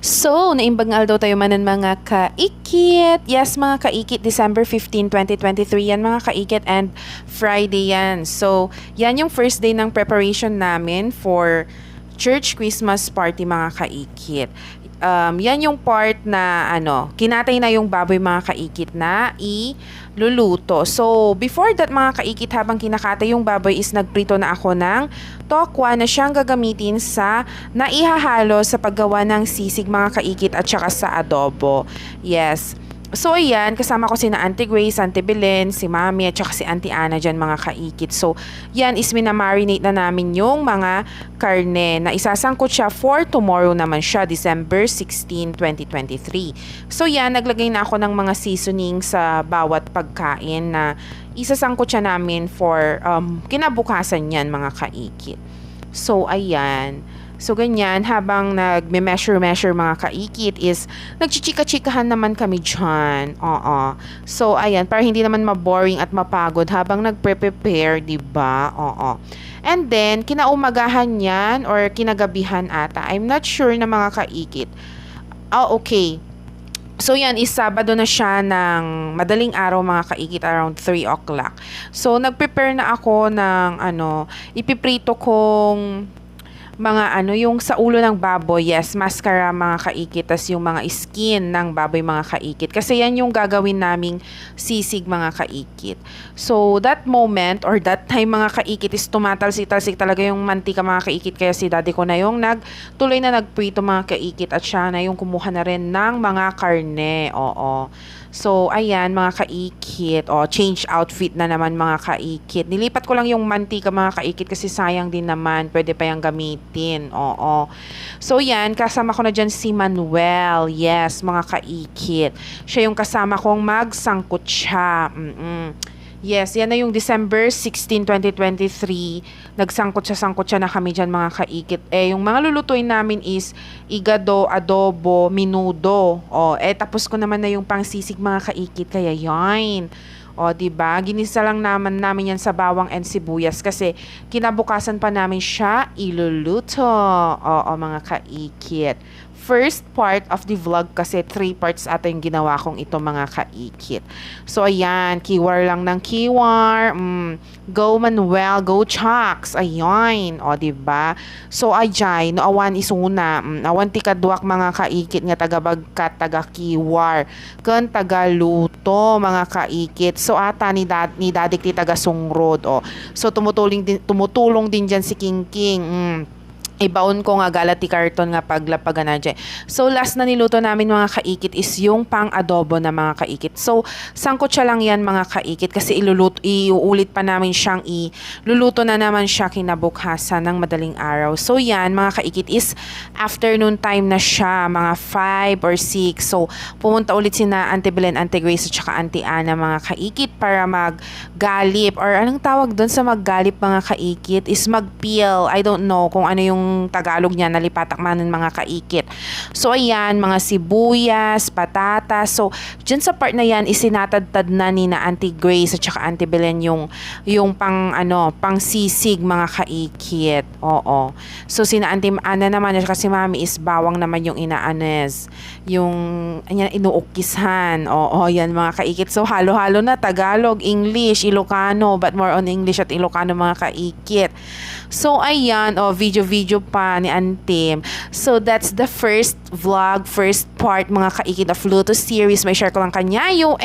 So, naimbangal daw tayo manan mga kaikit. Yes, mga kaikit, December 15, 2023 yan mga kaikit and Friday yan. So, yan yung first day ng preparation namin for church Christmas party mga kaikit. Yan yung part na kinatay na yung baboy mga kaikit na iluluto. So, before that mga kaikit, habang kinakatay yung baboy is nagprito na ako ng tokwa na siyang gagamitin sa naihahalo sa paggawa ng sisig mga kaikit at saka sa adobo. Yes. So, ayan, kasama ko si na Auntie Grace, Auntie Belen, si Mami, at saka si Auntie Ana dyan, mga kaikit. So, yan is minamarinate na namin yung mga karne na isasangkot siya for tomorrow naman siya, December 16, 2023. So, yan, naglagay na ako ng mga seasoning sa bawat pagkain na isasangkot siya namin for kinabukasan yan, mga kaikit. So, ayan. So, ganyan, habang nagme-measure mga kaikit is nagchichika-chikahan naman kami dyan. Oo. So, ayan, para hindi naman maboring at mapagod habang nagpre-prepare, diba? Oo. And then, kinaumagahan yan or kinagabihan ata. I'm not sure na mga kaikit. Oh, okay. So, yan is Sabado na siya ng madaling araw mga kaikit around 3 o'clock. So, nagprepare na ako ng ipiprito kong mga yung sa ulo ng baboy, yes, mascara mga kaikit, tas yung mga skin ng baboy mga kaikit. Kasi yan yung gagawin naming sisig mga kaikit. So, that moment or that time mga kaikit is tumatalsik-talsik talaga yung mantika mga kaikit. Kaya si daddy ko na yung tuloy na nagprito mga kaikit at siya na yung kumuha na rin ng mga karne. Oo. So, ayan mga kaikit. Change outfit na naman mga kaikit. Nilipat ko lang yung mantika mga kaikit kasi sayang din naman. Pwede pa yung gamitin. Oo. So, yan. Kasama ko na dyan si Manuel. Yes, mga kaikit. Siya yung kasama kong magsangkot siya. Yes, yan na yung December 16, 2023. Nagsangkot siya na kami dyan mga kaikit. Yung mga lulutuin namin is igado, adobo, minudo. Tapos ko naman na yung pangsisig mga kaikit. Kaya yan. Diba? Ginisa lang namin yan sa bawang and sibuyas kasi kinabukasan pa namin siya iluluto. Mga kaikit. First part of the vlog kasi 3 parts ata yung ginawa kong ito mga kaikit. So, ayan. Kiwar lang ng kiwar. Go Manuel. Go Chucks. Ayan. Diba? So, ajay. No, awan isuna. Awan tikadwak mga kaikit nga taga-bagkat, taga-kiwar. Kan taga-luto mga kaikit. So, ata ni dadik ti taga-sungrod. So, tumutulong din dyan si King King. Ibaon ko nga galati karton nga paglapagan na dyan. So, last na niluto namin mga kaikit is yung pang-adobo na mga kaikit. So, sangkot siya lang yan mga kaikit kasi iuulit pa namin siyang iluluto na naman siya kinabukasan ng madaling araw. So, yan mga kaikit is afternoon time na siya, mga 5 or 6. So, pumunta ulit sina Auntie Belen, Auntie Grace at saka Auntie Ana mga kaikit para maggalip or anong tawag doon sa maggalip mga kaikit is magpeel. I don't know kung ano yung Tagalog niya, nalipatak manan mga kaikit. So, ayan, mga sibuyas, patatas. So, dyan sa part na yan, isinatadtad na ni na Auntie Grace at saka Auntie Belen yung pang sisig mga kaikit. Oo. So, sina Auntie Ana naman at saka si Mami is bawang naman yung inaanes. Yung inuukisan. Oo, yan mga kaikit. So, halo-halo na Tagalog, English, Ilocano, but more on English at Ilocano mga kaikit. So, ayan, video pa ni Auntie. So, that's the first vlog, first part mga kaikit of Luto series. May share ko lang kanyayo.